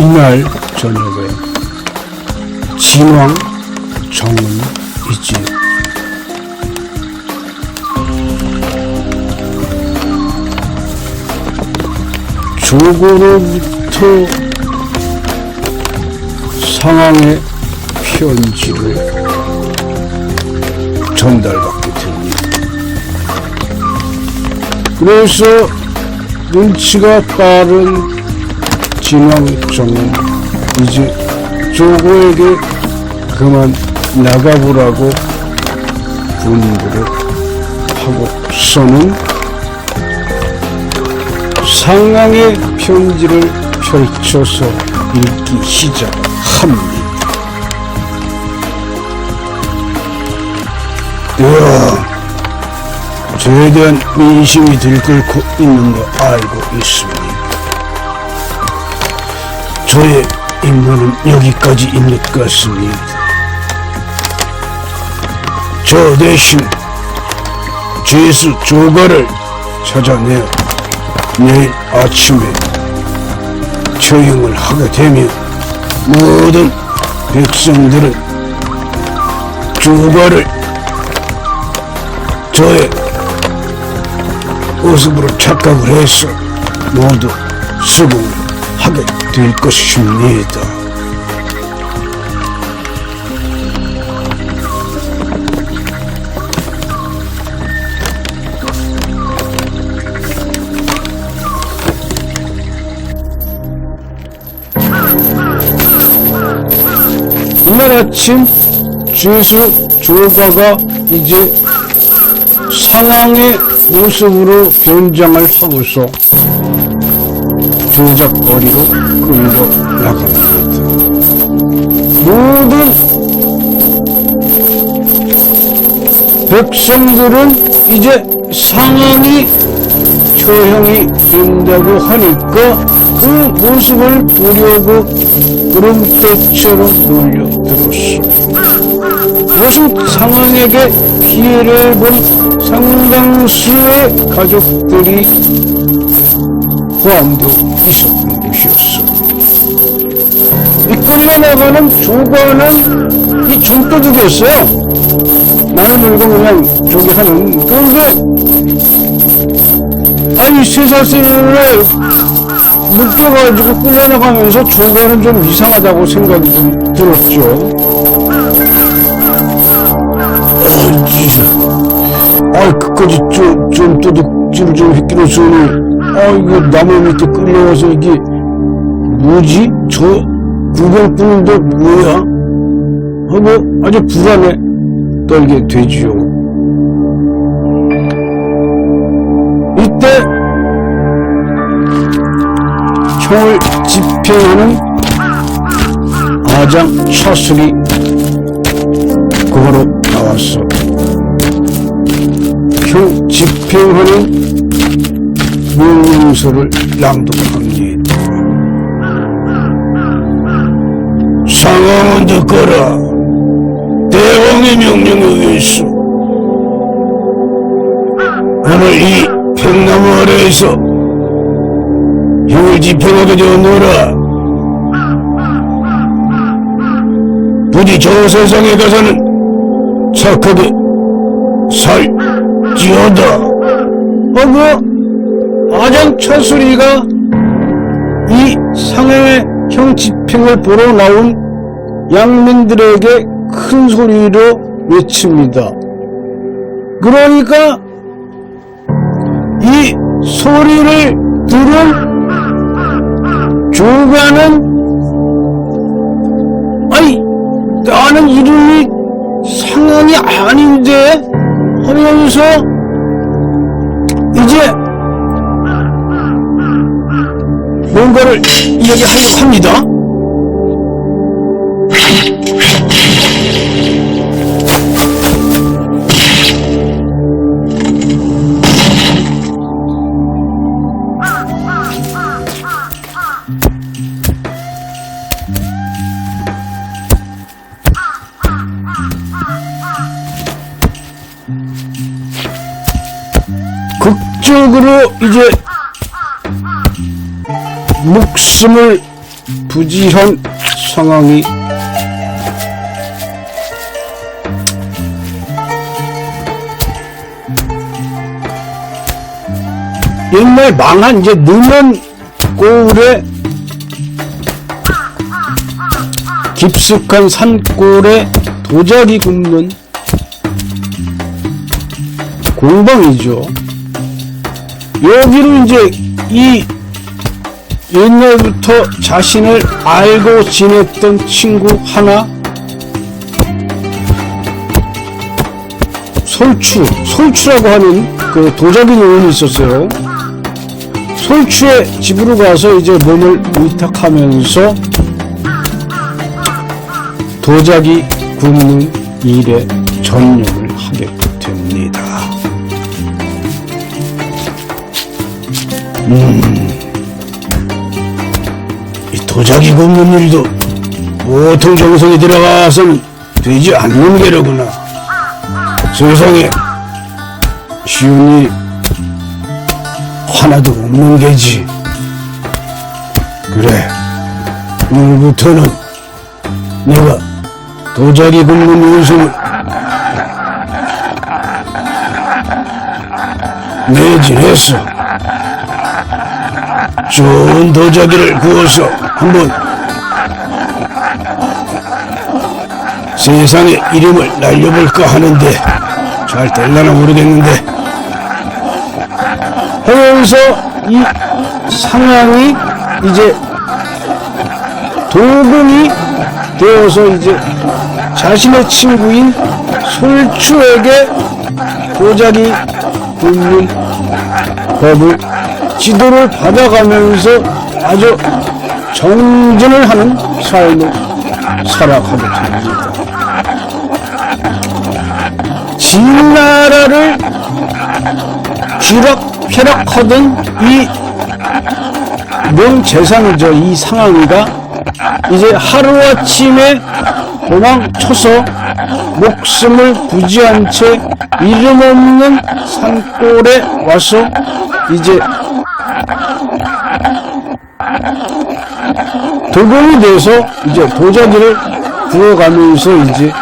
이날 저녁에 진왕 정은이지. 조고로부터 상황의 편지를 전달받게 됩니다. 그래서 눈치가 빠른 진왕정은 이제 조고에게 그만 나가보라고 분부를 하고서는 상황의 편지를 펼쳐서 읽기 시작합니다. 저에 대한 민심이 들끓고 있는 거 알고 있습니다. 저의 임무는 여기까지인 것 같습니다. 저 대신 죄수 조가를 찾아내어 내일 아침에 처형을 하게 되면 모든 백성들은 조가를 저의 모습으로 착각을 해서 모두 수긍을 하게 될 것입니다. 이날 아침 죄수 조가가 이제 상황의 모습으로 변장을 하고서 조작거리로 끌고 나갑니다. 모든 백성들은 이제 상황이 처형이 된다고 하니까 그 모습을 보려고 구름대처럼 몰려들었어. 이것은 상황에게 피해를 본 상당수의 가족들이 포함되어 있었던 것이었어. 이 끌려나가는 조가는 이 좀도둑이었어요. 나를 물고 그냥 저기 하는. 그런데 아니 쇠사슬에 묶여가지고 끌려나가면서 조가는 좀 이상하다고 생각이 좀 들었죠. 그까지 좀 도둑질 좀 했기로서는 이거 나무 밑에 끌려와서 이게 뭐지? 저 구경꾼인데 뭐야? 하고 아주 불안에 떨게 되지요. 이때 형을 집행하는 아장 차술이 그거로 나왔어. 형 집행하는 명령서를 낭독합니다. 상황은 듣거라. 대왕의 명령에 의해서 오늘 이 팽나무 아래에서 형을 집행하게 되었노라. 부디 저 세상에 가서는 착하게 살지어다. 아장 차수리가 이 상해의 형 집행을 보러 나온 양민들에게 큰 소리로 외칩니다. 그러니까 이 소리를 들은 조가는 아니 나는 이름이 상황이 아닌데 하면서 이제 뭔가를 이야기하려고 합니다. 극적으로 이제 목숨을 부지런 상황이 옛날 망한 이제 능원 고을에 깊숙한 산골에 도자기 굽는 공방이죠. 여기로 이제 이 옛날부터 자신을 알고 지냈던 친구 하나 솔추라고 하는 그 도자기 노인이 있었어요. 솔추의 집으로 가서 이제 몸을 위탁하면서 도자기 굽는 일에 전념을 하게 됩니다. 이 도자기 굽는 일도 보통 정성이 들어가서는 되지 않는 게로구나. 세상에 쉬운 일이 하나도 없는 게지. 그래, 오늘부터는 내가 도자기 굽는 요즘을 매진해서 좋은 도자기를 구워서 한번 세상에 이름을 날려볼까 하는데 잘 될려나 모르겠는데 하면서 이 상황이 이제 도금이 되어서 이제 자신의 친구인 솔추에게 도자기 굽는 법을 지도를 받아가면서 아주 정진을 하는 삶을 살아가게 됩니다. 진나라를 쥐락펴락하던 이 명재상이죠. 이 상황이가 이제 하루아침에 도망쳐서 목숨을 부지한 채 이름 없는 산골에 와서 이제 도금이 돼서 이제 도자기를 구워가면서 이제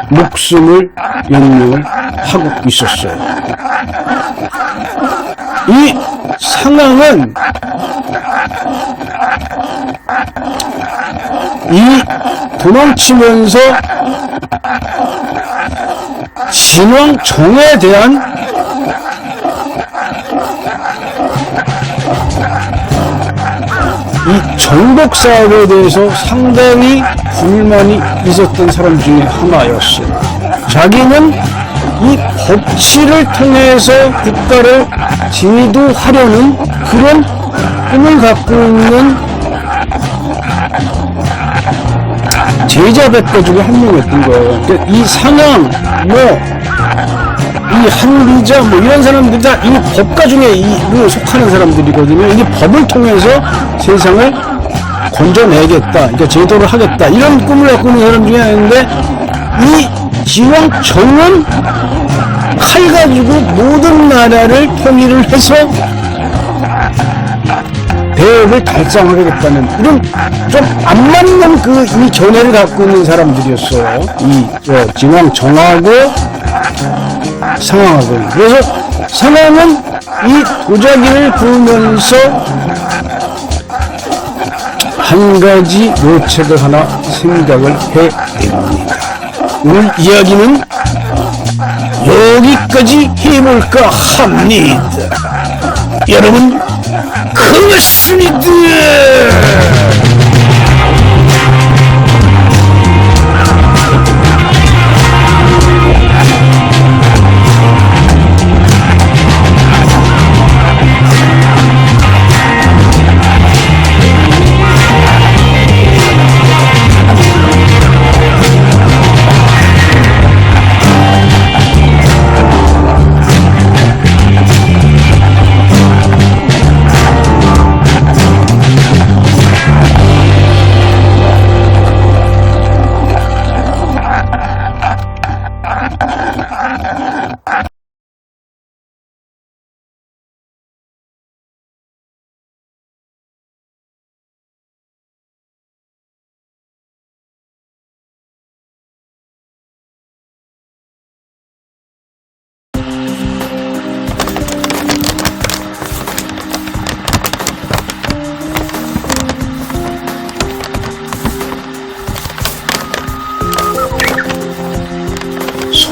목숨을 연명을 하고 있었어요. 이 상황은 이 도망치면서 진왕정에 대한 이 정복 사업에 대해서 상당히 불만이 있었던 사람 중에 하나였어요. 자기는 이 법치를 통해서 국가를 지도하려는 그런 꿈을 갖고 있는 제자백과 중에 한 명이었던 거예요. 그러니까 이 상황, 이 한리자, 이런 사람들이 다 이 법가 중에 이에 속하는 사람들이거든요. 이게 법을 통해서 세상을 건져내겠다, 그러니까 제도를 하겠다, 이런 꿈을 갖고 있는 사람 중에 하나인데, 이 지왕정은 칼 가지고 모든 나라를 통일을 해서 대업을 달성하겠다는 이런 좀 안 맞는 이 견해를 갖고 있는 사람들이었어요. 이 지왕정하고 상황하고. 그래서 상황은 이 도자기를 구우면서 한 가지 요책을 하나 생각을 해냅니다. 오늘 이야기는 여기까지 해볼까 합니다. 여러분, 고맙습니다.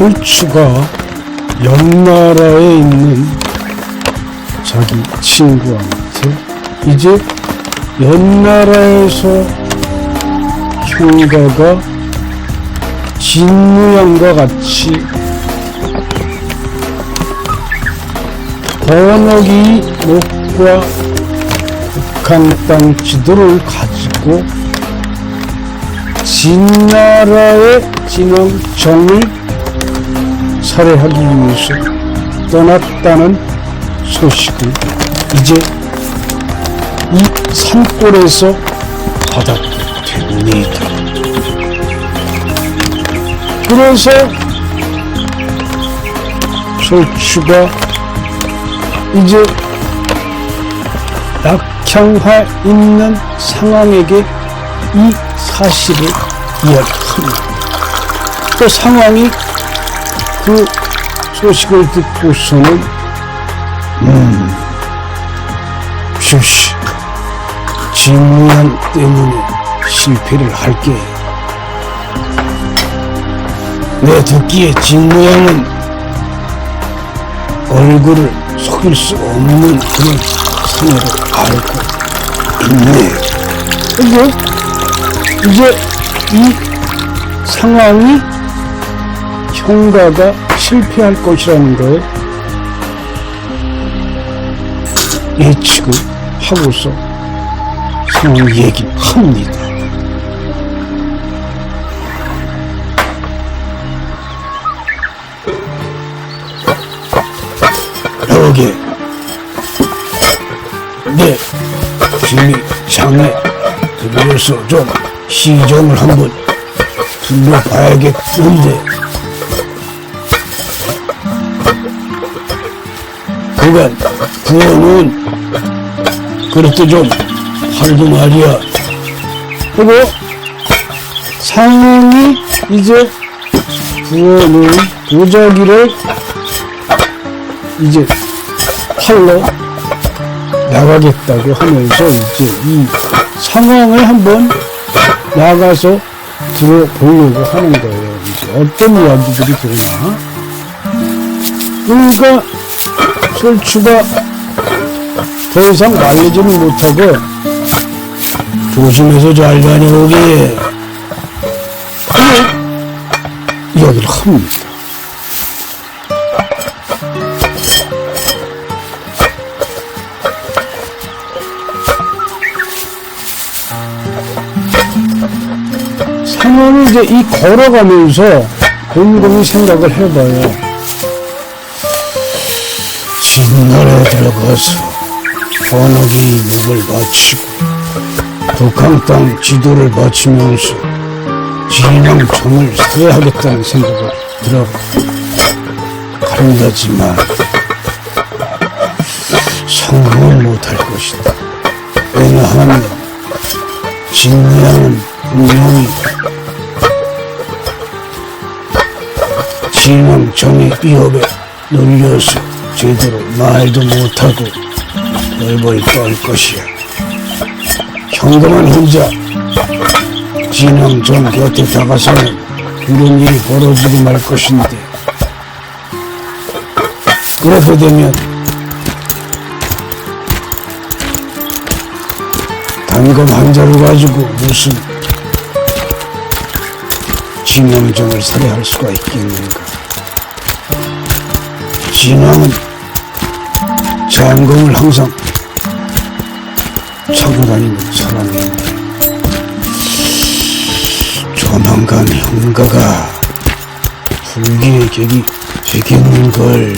솔추가 옆나라에 있는 자기 친구한테 이제 옆나라에서 형가가 진무양과 같이 번역이 목과 북한 땅 지도를 가지고 진나라의 진왕정을 살해하기 위해서 떠났다는 소식을 이제 이 산골에서 받았게 됩니다. 그래서 솔추가 이제 낙향화 있는 상황에게 이 사실을 이야기합니다. 또 상황이 그 소식을 듣고서는 실시 진무양 때문에 실패를 할게. 내 듣기에 진무양은 얼굴을 속일 수 없는 그런 사내를 알고 있네. 그리고 이제 이 상황이 형가가 실패할 것이라는 거에 예측을 하고서 상황 얘기합니다. 여기 내 김이 장에 들려서 좀 시정을 한번 둘러봐야겠는데 그간 부어는 그렇게 좀 팔고 말이야. 그리고 상황이 이제 부어는 도자기를 이제 팔러 나가겠다고 하면서 이제 이 상황을 한번 나가서 들어보려고 하는 거예요. 이제 어떤 이야기들이 들어오나. 그러니까 솔추가 더 이상 말리지는 못하고 조심해서 잘 다녀오게 이야기를 합니다. 상황이 이제 이 걸어가면서 곰곰이 생각을 해봐요. 진나라에 들어가서 번역의 목을 바치고 북한 땅 지도를 바치면서 진왕정을 살해하겠다는 생각을 들어간다지만 성공을 못할 것이다. 왜냐하면 진무양은 분명히 진왕정의 위협에 놀려서 제대로 말도 못하고 벌벌 떨 것이야. 형가만 혼자 진왕정 곁에 다가서면 그런 일이 벌어지고 말 것인데 그렇게 되면 단검 한 자루 가지고 무슨 진왕정을 살해할 수가 있겠는가. 진왕은 장검을 항상 차고 다니는 사람인데 조만간 형가가 불길의 격이 되겠는걸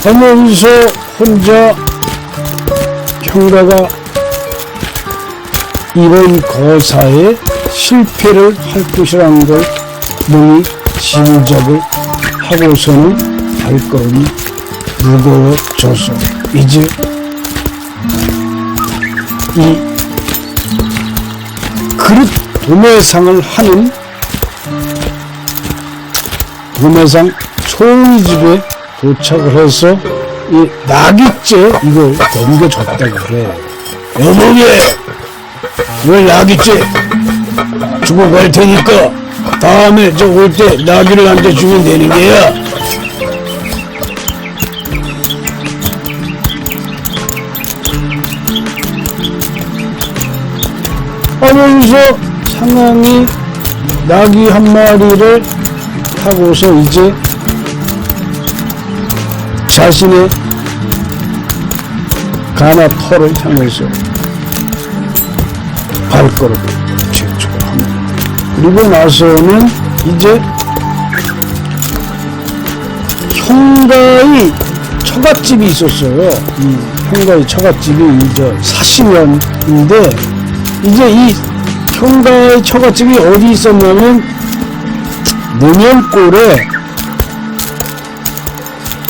하면서 혼자 형가가 이번 거사에 실패를 할 것이라는 걸 몸이 짐작을 하고서는 발걸음이 무거워져서 이제 이 그릇 도매상을 하는 도매상 초이집에 도착을 해서 이 나귀째 이걸 넘겨줬다고 그래. 여보게, 이걸 나귀째 주고 갈 테니까 다음에 저 올 때 나귀를 한 대 주면 되는 게야. 하면서 상황이 나귀 한 마리를 타고서 이제 자신의 가나 터를 향해서 발걸음을 재촉을 합니다. 그리고 나서는 이제 형가의 처갓집이 있었어요. 이 형가의 처갓집이 이제 사시면인데, 이제 이 형가의 처갓집이 어디 있었냐면 문현골에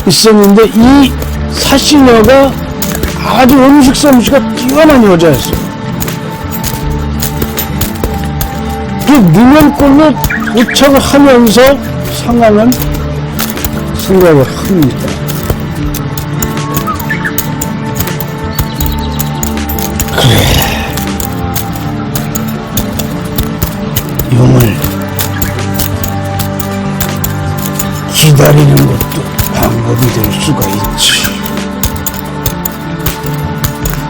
있었는데, 이 사시녀가 아주 음식 솜씨가 뛰어난 여자였어요. 그 문현골로 도착을 하면서 상황은 생각을 합니다. 그래, 용을 기다리는 것도 방법이 될 수가 있지.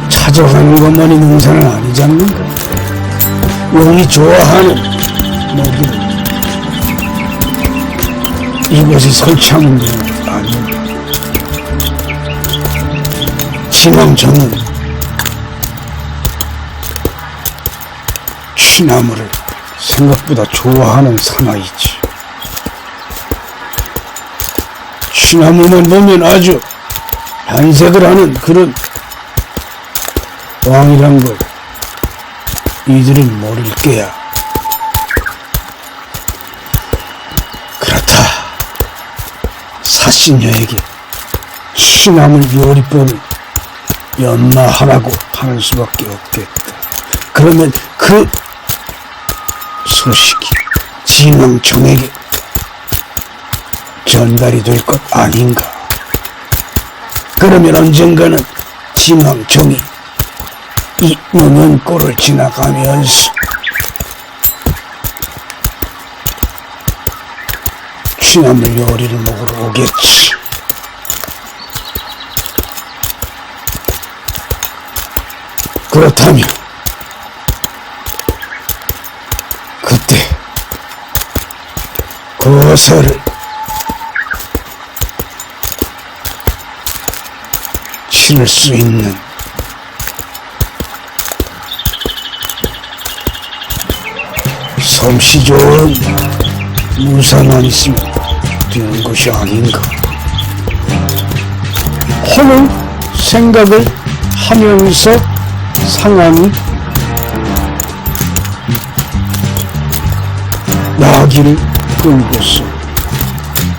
찾아가는 것만이 능사는 아니지 않는가? 용이 좋아하는 먹이를 이것이 설치하는 게 아닌가? 진왕정은 취나무를 생각보다 좋아하는 사나이지. 취나무만 보면 아주 반색을 하는 그런 왕이란 걸 이들은 모를 게야. 그렇다. 사신녀에게 취나물 요리법을 연마하라고 하는 수밖에 없겠다. 그러면 그 소식이 진왕청에게 전달이 될 것 아닌가. 그러면 언젠가는 진왕청이 이 문현골을 지나가면서 취나물 요리를 먹으러 오겠지. 그렇다면 그때 거서를 치를 수 있는 솜씨 좋은 무사만 있으면 되는 것이 아닌가 하는 생각을 하면서 상황이 나귀를 끌고서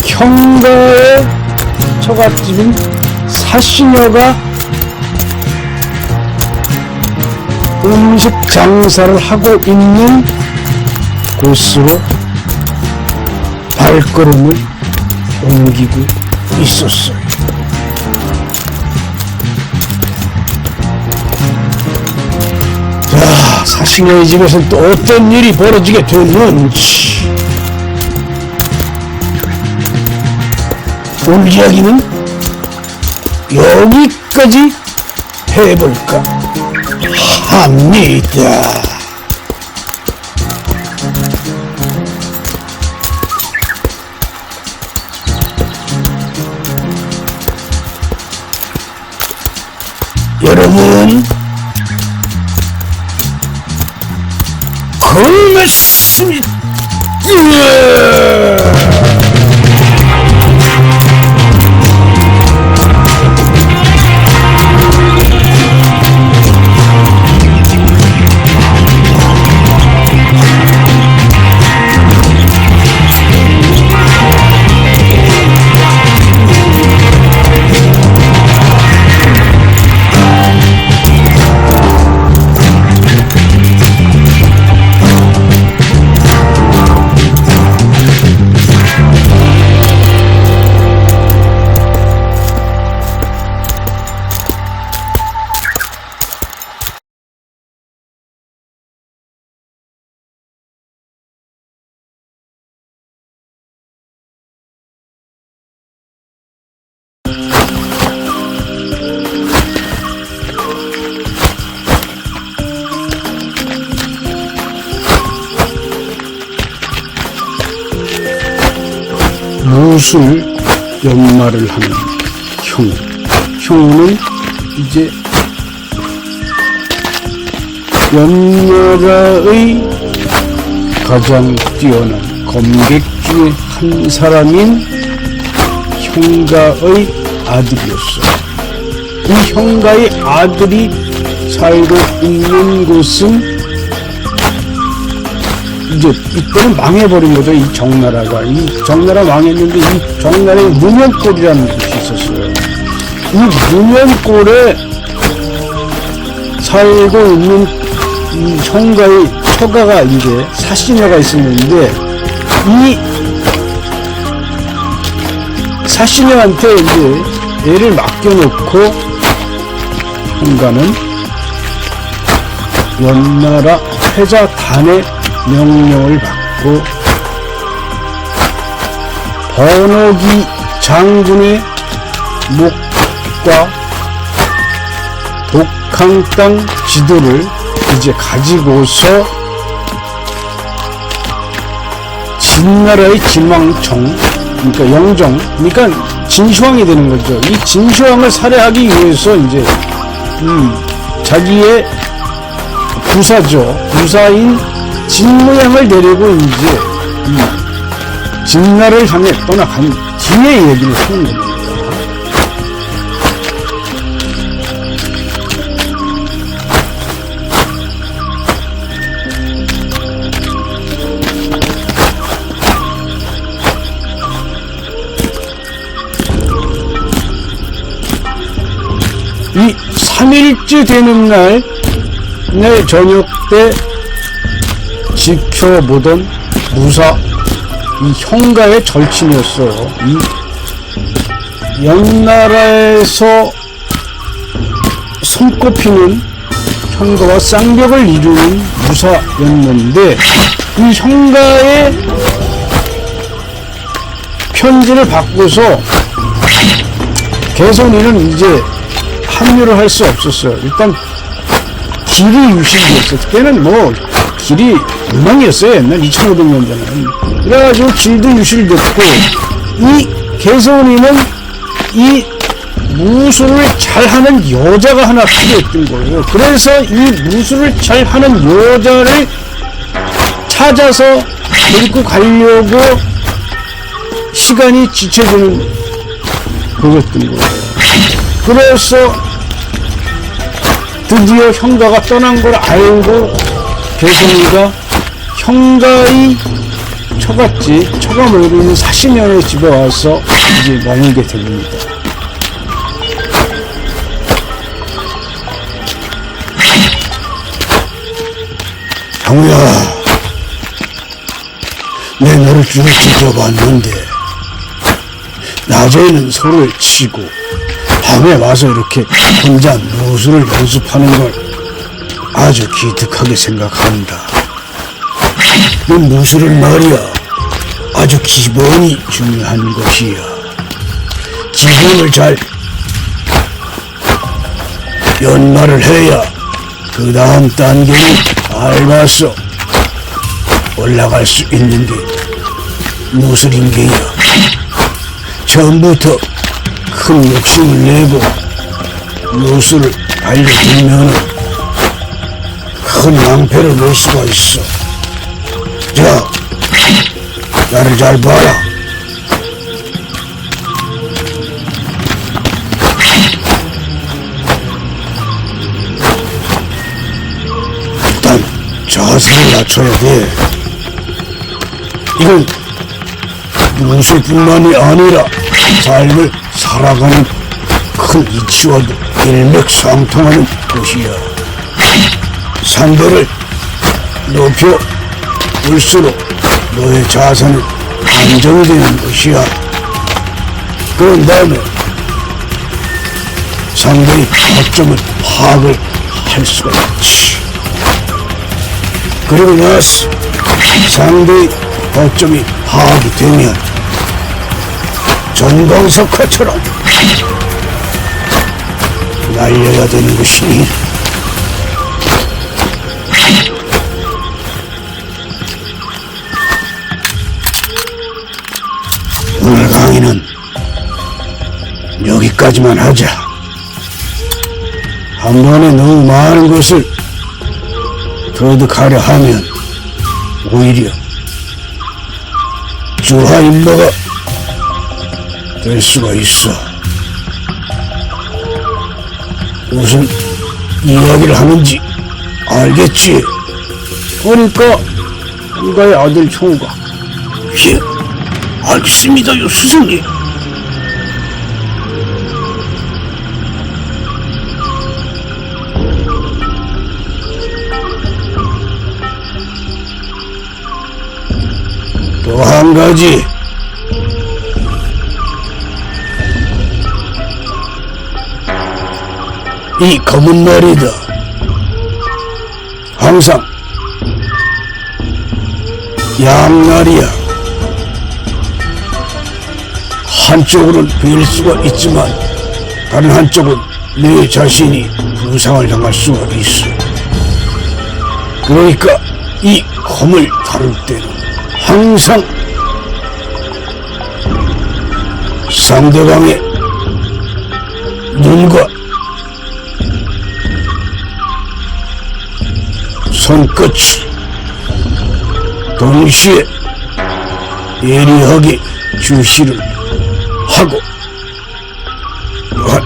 형가의 처갓집인 사시녀가 음식 장사를 하고 있는 곳으로 발걸음을 옮기고 있었어요. 자, 사시녀의 집에서는 또 어떤 일이 벌어지게 됐는지 오늘 이야기는 여기까지 해볼까 합니다. 여러분, 고맙습니다. 무술 연마를 하는 형우. 형우는 이제 연나라의 가장 뛰어난 검객 중에 한 사람인 형가의 아들이었어. 이 형가의 아들이 살고 있는 곳은 이제 이때는 망해버린 거죠. 이 정나라가. 이 정나라 망했는데 이 정나라에 문현골이라는 곳이 있었어요. 이 문현골에 살고 있는 이 형가의 처가가 이제 사시녀가 있었는데 이 사시녀한테 이제 애를 맡겨놓고 형가는 연나라 패자단의 명령을 받고 번호기 장군의 목과 독항 땅 지도를 이제 가지고서 진나라의 진왕청, 그러니까 영정, 그러니까 진시황이 되는 거죠. 이 진시황을 살해하기 위해서 이제 자기의 부사인 진무양을 데리고 이제 진나라를 향해 떠나간 뒤에 얘기를 하는 겁니다. 이 3일째 되는 날, 내 저녁 때 지켜보던 무사, 이 형가의 절친이었어요. 이 연나라에서 손꼽히는 형가와 쌍벽을 이루는 무사였는데, 이 형가의 편지를 받고서 개선이는 이제 합류를 할 수 없었어요. 일단 길이 유실이었어요. 그때는 뭐 길이 엉망이었어요. 옛날 2500년 전에는. 그래가지고 길도 유실됐고, 이 개선이는 이 무술을 잘하는 여자가 하나 필요했던 거예요. 그래서 이 무술을 잘하는 여자를 찾아서 데리고 가려고 시간이 지체되는 거였던 거예요. 그래서 드디어 형가가 떠난 걸 알고 개선이가 형가의 처가 몰고 있는 사시녀의 집에 와서 이제 머물게 됩니다. 형우야, 내 너를 쭉 지켜봤는데 낮에는 소를 치고 밤에 와서 이렇게 혼자 무술을 연습하는 걸 아주 기특하게 생각한다. 이 무술은 말이야, 아주 기본이 중요한 것이야. 기본을 잘 연마를 해야 그 다음 단계를 밟아서 올라갈 수 있는 게 무술인 게야. 처음부터 큰 욕심을 내고 무술을 알려주면 큰 낭패를 볼 수가 있어. 자, 나를 잘 봐라. 일단 자세를 낮춰야 돼. 이건 무술뿐만이 아니라 삶을 살아가는 큰 이치와도 일맥상통하는 것이야. 상대를 높여 올수록 너의 자산은 안정되는 것이야. 그런 다음에 상대의 거점을 파악을 할 수가 있지. 그리고 나서 상대의 거점이 파악이 되면 전광석화처럼 날려야 되는 것이니 오늘 여기까지만 하자. 한 번에 너무 많은 것을 터득하려 하면 오히려 주하인마가 될 수가 있어. 무슨 이야기를 하는지 알겠지? 그러니까 한가의 아들 총우가 예, 알겠습니다요, 스승님. 또 한 가지. 이 검은 말이다. 항상 양날이야. 한쪽으로는 베일 수가 있지만 다른 한쪽은 내 자신이 부상을 당할 수가 있어. 그러니까 이 검을 다룰 때는 항상 상대방의 눈과 손끝을 동시에 예리하게 주시를 하고 또한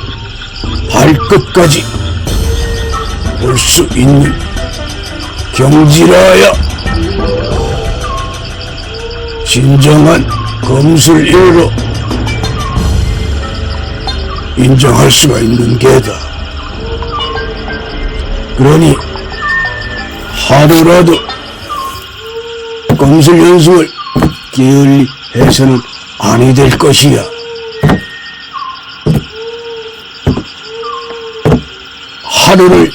발끝까지 볼 수 있는 경지라야 진정한 검술인으로 인정할 수가 있는 게다. 그러니 하루라도 검술 연습을 게을리 해서는 아니 될 것이야. 하루를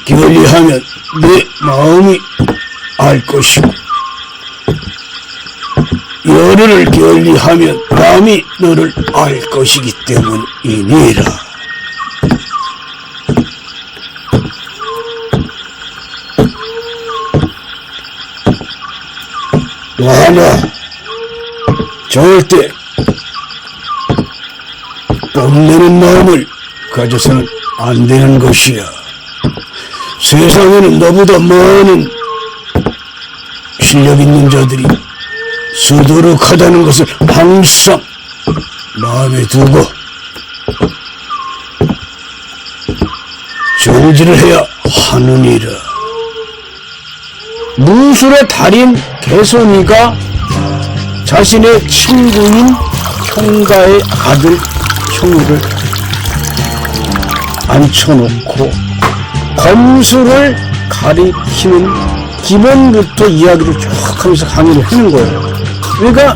게을리하면 내 마음이 알 것이고 열흘을 게을리하면 남이 너를 알 것이기 때문이니라. 또 하나, 절대 뽐내는 마음을 가져서는 안 되는 것이야. 세상에는 너보다 많은 실력 있는 자들이 수두룩하다는 것을 항상 마음에 두고 정지를 해야 하느니라. 무술의 달인 개손이가 자신의 친구인 형가의 아들 형우를 앉혀놓고 검술을 가리키는 기본부터 이야기를 쭉 하면서 강의를 하는 거예요. 그러니까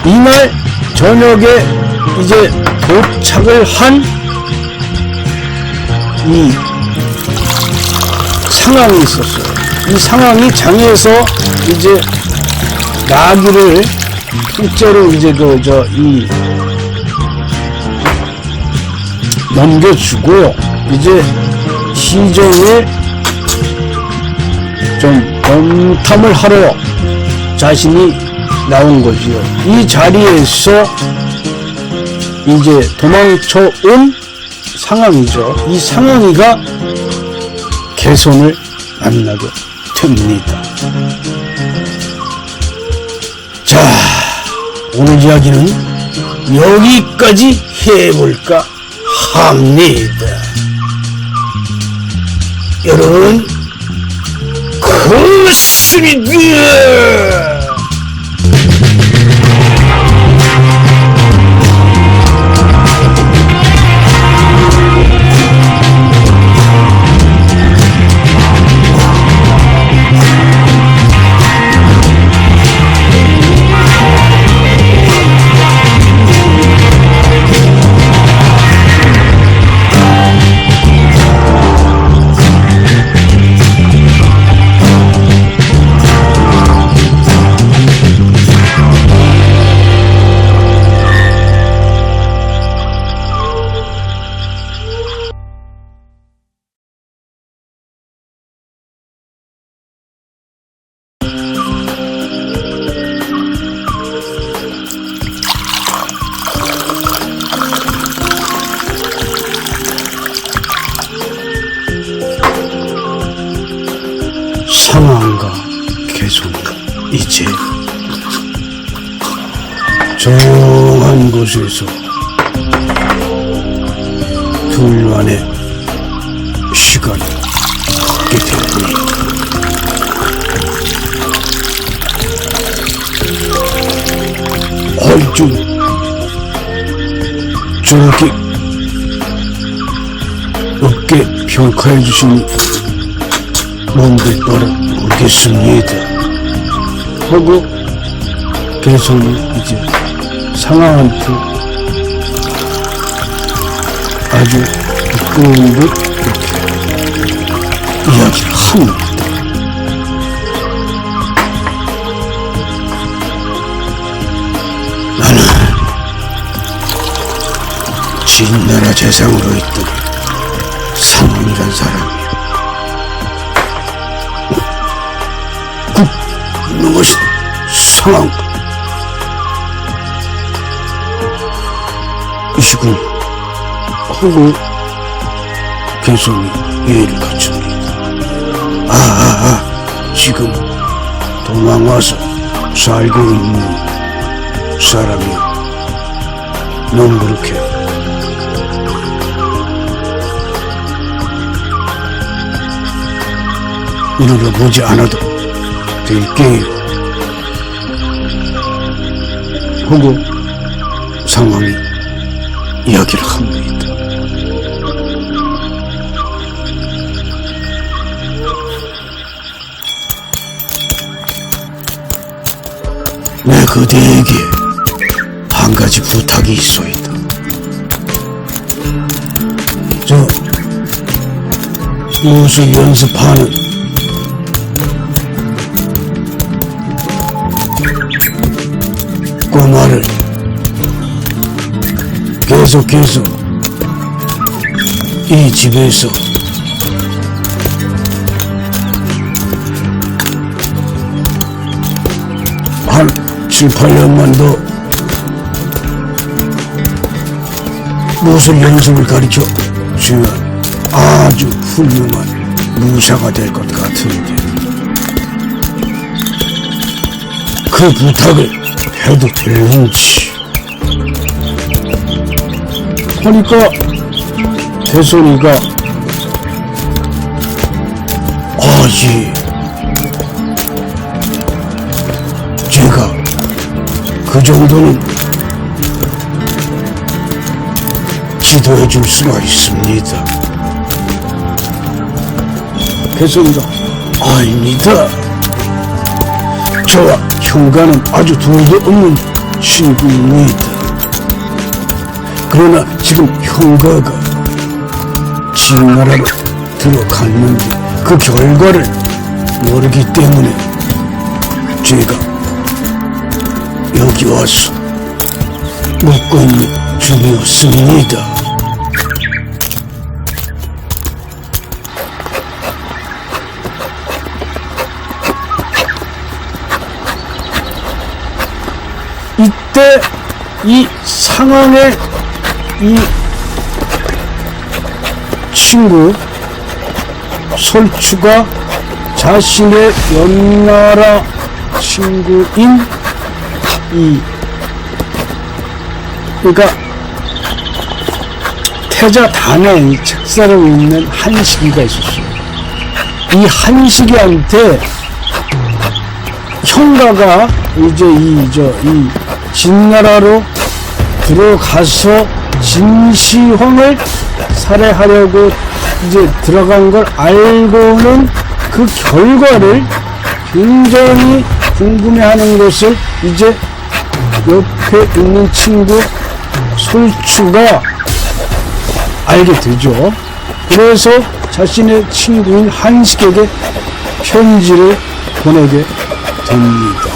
이날 저녁에 이제 도착을 한 이 상황이 있었어요. 이 상황이 장에서 이제 나귀를 통째로 이제 넘겨주고 이제 시정에 좀 범탐을 하러 자신이 나온 거지요. 이 자리에서 이제 도망쳐 온 상황이죠. 이 상황이가 개손을 만나게 됩니다. 자, 오늘 이야기는 여기까지 해볼까 합니다. 여러분, 고맙습니다. 상황과 개손이 이제 조용한 곳에서 둘만의 시간이 갖게 되었니. 얼좀 저렇게 어깨 평가해 주시니 뭔들 바라 모르겠습니다 하고 개손이 이제 상황한테 아주 부끄러운 듯 이렇게 이야기를 합니다. 나는 진나라 재상으로 있던 상황이란 사람이야. 무엇이 상황 이시군 하고 개성이 예의를 갖춥니다. 지금 도망와서 살고 있는 사람이야. 넌 그렇게 물어보지 않아도 될게요 하고 상황이 이야기를 합니다. 내 그대에게 한 가지 부탁이 있어이다. 저 무술 연습하는 꼬마를 계속해서 이 집에서 한 7, 8년만 더 무술 연습을 가르쳐 주면 아주 훌륭한 무사가 될 것 같은데 그 부탁을 해도 되는지 하니까 대손이가 예. 제가 그 정도는 기도해 줄 수가 있습니다. 대손이가 아닙니다. 저와 형과는 아주 둘도 없는 친구입니다. 그러나 지금 형과가 진나라로 들어갔는데 그 결과를 모르기 때문에 제가 여기 와서 묻고 있는 중이었습니다. 이때 이 상황에 이 친구 설추가 자신의 연나라 친구인 그러니까 태자단에 책사르고 있는 한식이가 있었어요. 이 한식이한테 형가가 이제 이 진나라로 들어가서 진시황을 살해하려고 이제 들어간 걸 알고는 그 결과를 굉장히 궁금해하는 것을 이제 옆에 있는 친구 솔추가 알게 되죠. 그래서 자신의 친구인 한식에게 편지를 보내게 됩니다.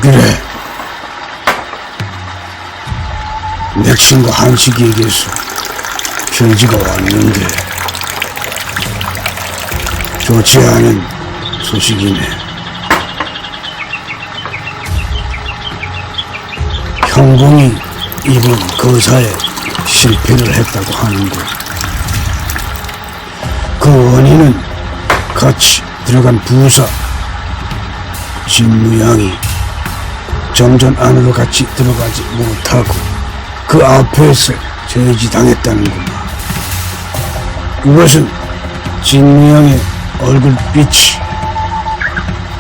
그래. 맥심과 한식에게서 편지가 왔는데 좋지 않은 소식이네. 형공이 이번 거사에 실패를 했다고 하는데 그 원인은 같이 들어간 부사 진무양이 정전 안으로 같이 들어가지 못하고 그 앞에서 저지당했다는구나. 그것은 진무양의 얼굴빛이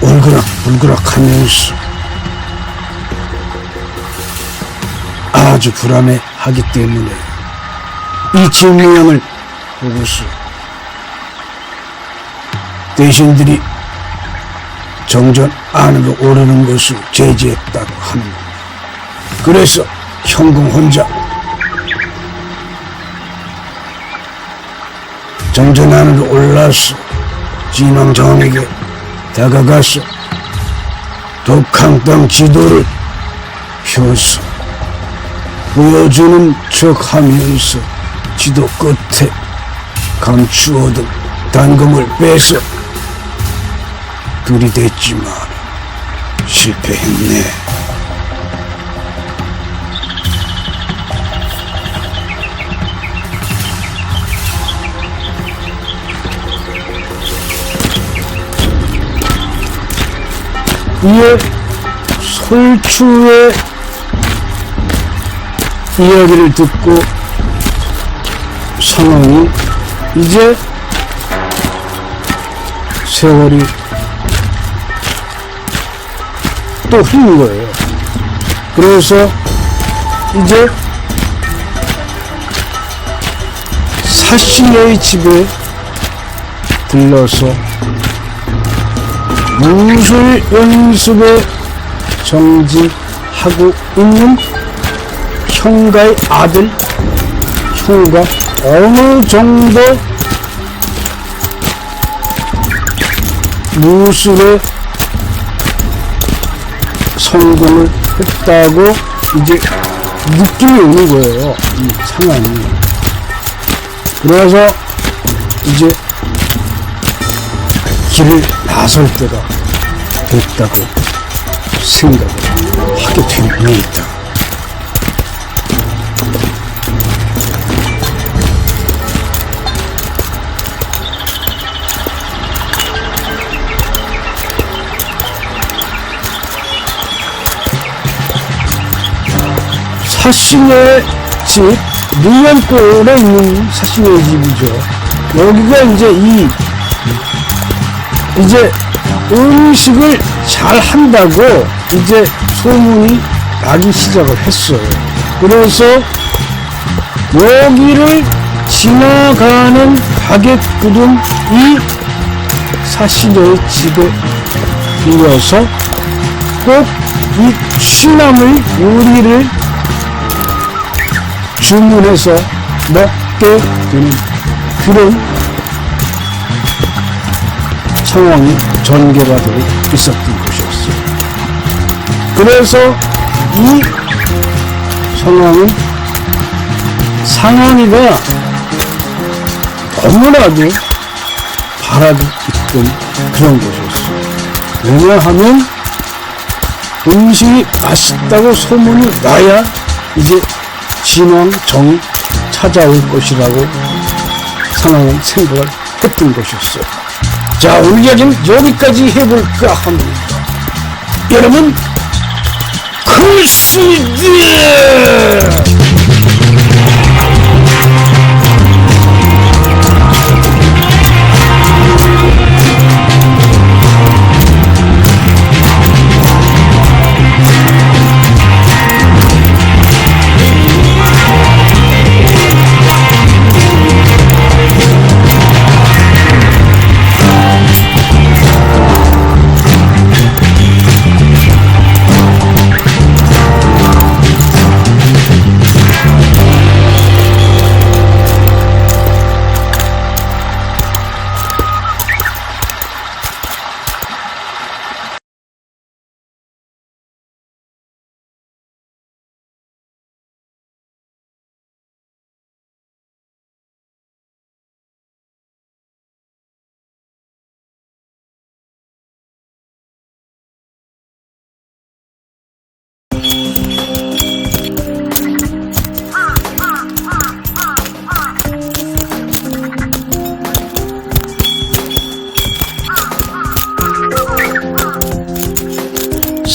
울그락불그락하면서 아주 불안해하기 때문에 이 진무양을 보고서 대신들이 정전 안으로 오르는 것을 제지했다고 하는 겁니다. 그래서 형공 혼자 정전 안으로 올라서 진왕정에게 다가가서 독항 땅 지도를 펴서 보여주는 척하면서 지도 끝에 감추어둔 단검을 빼서 들이댔지만 실패했네. 이에 솔추의 이야기를 듣고 상황이 이제 세월이 또 흐른 거예요. 그래서 이제 사신의 집에 들러서 무술 연습에 정지하고 있는 형가의 아들, 형가 어느 정도 무술에 성공을 했다고 이제 느낌이 오는 거예요. 이 상황이. 그래서 이제 길을 나설 때가 됐다고 생각을 하게 됩니다. 사신의 집, 능연골에 있는 사신의 집이죠. 여기가 이제 음식을 잘 한다고 이제 소문이 나기 시작을 했어요. 그래서 여기를 지나가는 가게들은 이 사신의 집에 들려서 꼭 이 취나물 요리를 주문해서 먹게 되는 그런 상황이 전개가 되고 있었던 것이었어요. 그래서 이 상황은 상원이가 너무나도 바라고 있던 그런 것이었어요. 왜냐하면 음식이 맛있다고 소문이 나야 이제 진왕정이 찾아올 것이라고 상황은 생각을 했던 것이었어요. 자, 오늘 이야기는 여기까지 해볼까 합니다. 여러분, 크루시드!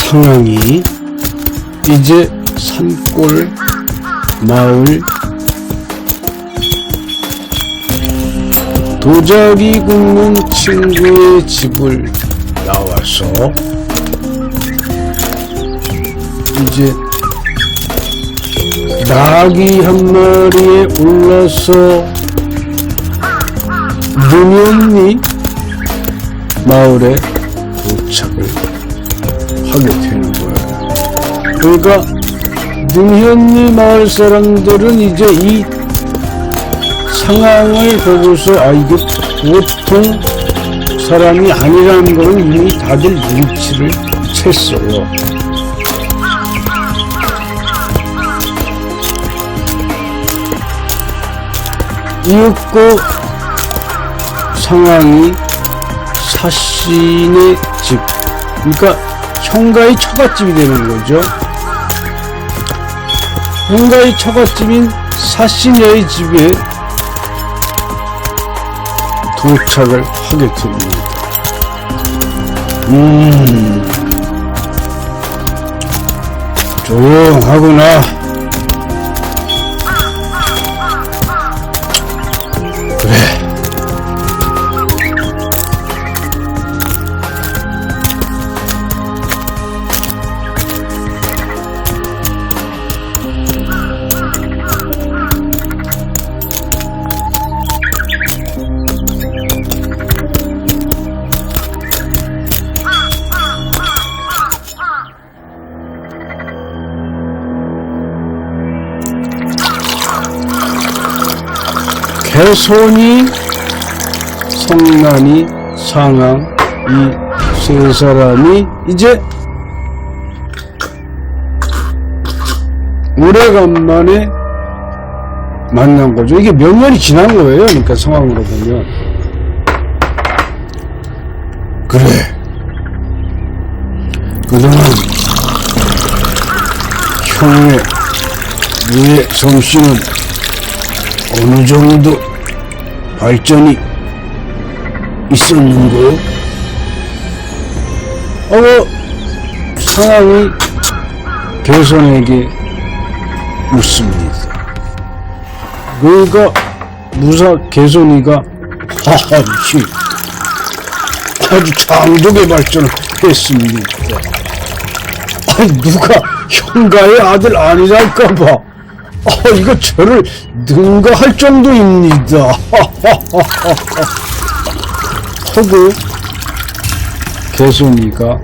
상황이 이제 산골 마을 도자기 굽는 친구의 집을 나와서 이제 나귀 한 마리에 올라서 능현리 마을에 도착을 하게 되는 거예요. 그러니까 능현리 마을 사람들은 이제 이 상황을 보고서 이게 보통 사람이 아니라는 걸 이미 다들 눈치를 챘어요. 이윽고 상황이 사신의 집, 그러니까 형가의 처갓집이 되는 거죠. 형가의 처갓집인 사신의 집에 도착을 하게 됩니다. 조용하구나. 그래. 개손이, 성난이, 상황, 이 세 사람이 이제 오래간만에 만난 거죠. 이게 몇 년이 지난 거예요. 그러니까 상황으로 보면. 그래. 그동안 형의 무예 솜씨는 어느 정도 발전이 있었는고? 상황이 개손에게 묻습니다. 그러니까 개손이가 아주 장족의 발전을 했습니다. 누가 형가의 아들 아니랄까봐 이거 저를 능가할 정도입니다. 하고 개손이가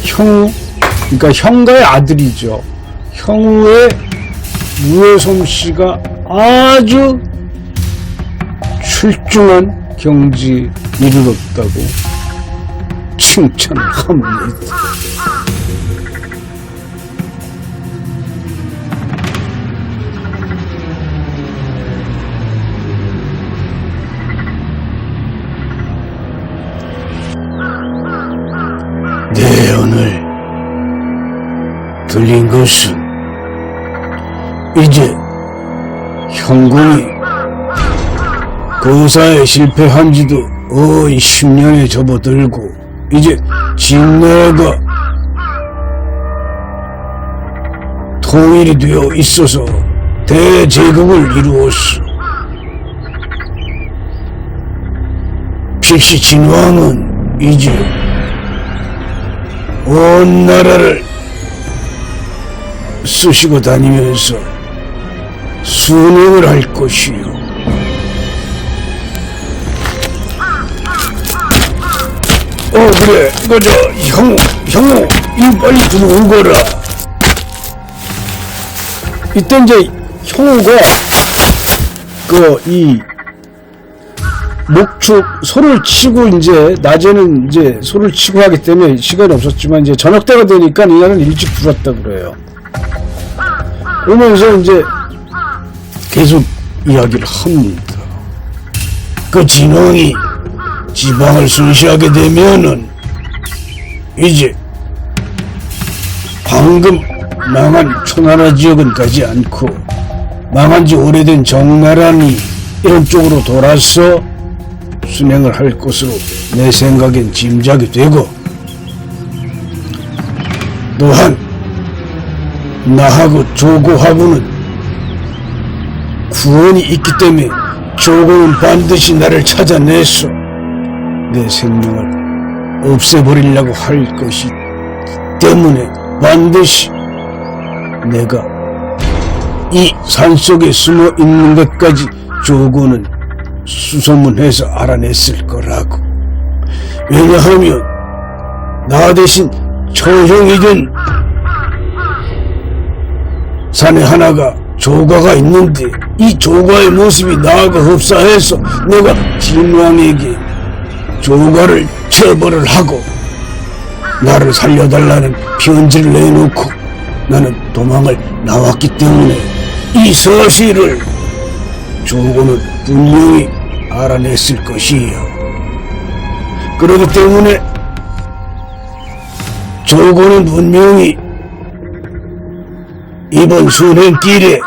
형우, 그러니까 형가의 아들이죠. 형우의 무예솜씨가 아주 출중한 경지에 이르렀다고 칭찬합니다. 네, 오늘 들린 것은 이제 형군이 거사에 실패한 지도 10년에 접어들고 이제 진나라가 통일이 되어 있어서 대제국을 이루었어. 필시 진왕은 이제 온 나라를 쑤시고 다니면서 순행을 할 것이요. 그래, 형우, 이 빨리 들어오거라. 이때 이제 형우가 목축 소를 치고 이제 낮에는 이제 소를 치고 하기 때문에 시간이 없었지만 이제 저녁 때가 되니까 이날은 일찍 들어왔다 그래요. 오면서 이제 계속 이야기를 합니다. 그 진왕이 지방을 순시하게 되면은 이제 방금 망한 초나라 지역은 가지 않고 망한 지 오래된 정나라니 이런 쪽으로 돌아서 순행을 할 것으로 내 생각엔 짐작이 되고, 또한 나하고 조고하고는 구원이 있기 때문에 조고는 반드시 나를 찾아내서 내 생명을 없애버리려고 할 것이 때문에 반드시 내가 이 산속에 숨어 있는 것까지 조고는 수소문해서 알아냈을 거라고. 왜냐하면 나 대신 처형이 된 사내 하나가 조과가 있는데 이 조과의 모습이 나하고 흡사해서 내가 진왕에게 조과를 처벌을 하고 나를 살려달라는 편지를 내놓고 나는 도망을 나왔기 때문에 이 사실을 조고는 분명히 알아냈을 것이에요. 그렇기 때문에 조고는 분명히 이번 순행길에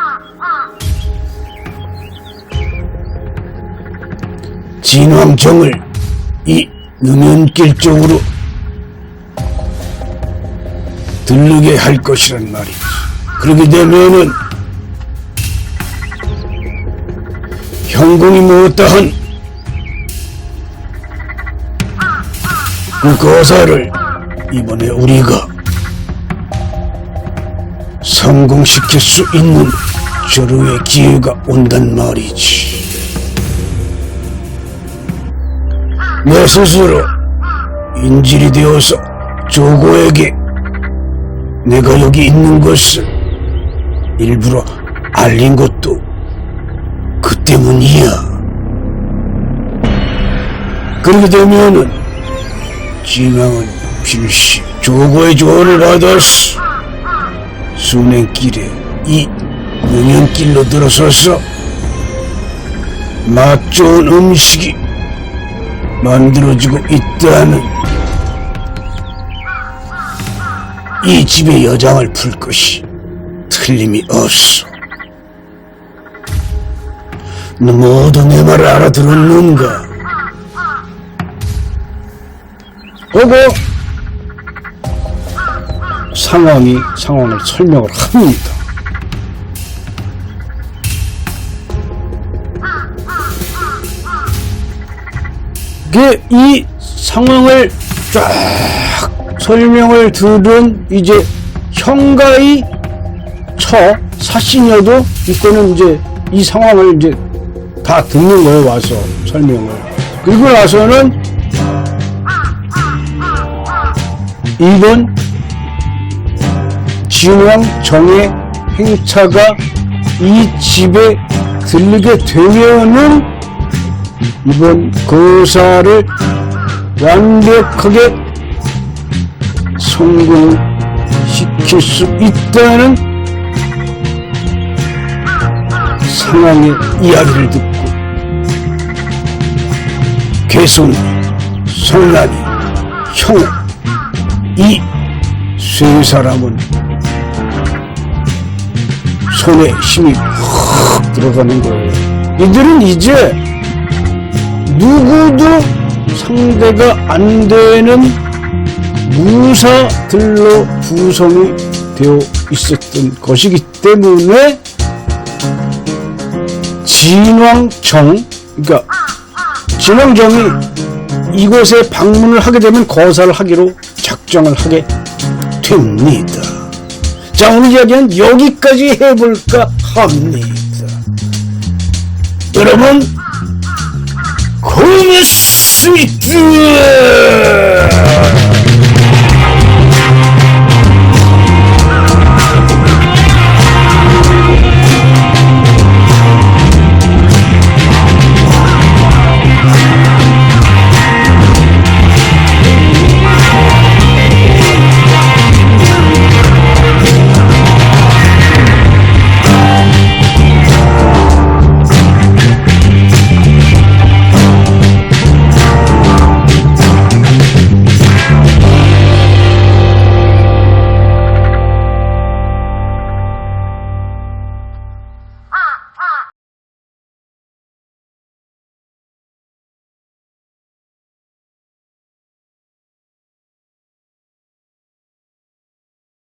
진왕정을 이 능연길 쪽으로 들르게 할 것이란 말이지. 그렇게 되면은 형공이 못다한 그 거사를 이번에 우리가 성공시킬 수 있는 절호의 기회가 온단 말이지. 내 스스로 인질이 되어서 조고에게 내가 여기 있는 것을 일부러 알린 것도 그 때문이야. 그렇게 되면은 진왕은 필시 조고의 조언을 받았어. 순행길에 이 능연길로 들어서서 맛 좋은 음식이 만들어지고 있다는 이 집의 여장을 풀 것이 틀림이 없어. 너 모두 내 말을 알아들었는가? 보고 상황을 설명을 합니다. 이 상황을 쫙 설명을 들은 이제 형가의 사신여도 이때는 이제 이 상황을 이제 다 듣는 거예요. 와서 설명을. 그리고 나서는 이번 진왕정의 행차가 이 집에 들리게 되면은 이번 거사를 완벽하게 성공시킬 수 있다는 상황의 이야기를 듣고 개손, 성난이, 형우 이 세 사람은 손에 힘이 확 들어가는 거예요. 이들은 이제 누구도 상대가 안 되는 무사들로 구성이 되어 있었던 것이기 때문에 진왕정, 그러니까 진왕정이 이곳에 방문을 하게 되면 거사를 하기로 작정을 하게 됩니다. 자, 오늘 이야기는 여기까지 해볼까 합니다. 여러분 고맙습니다.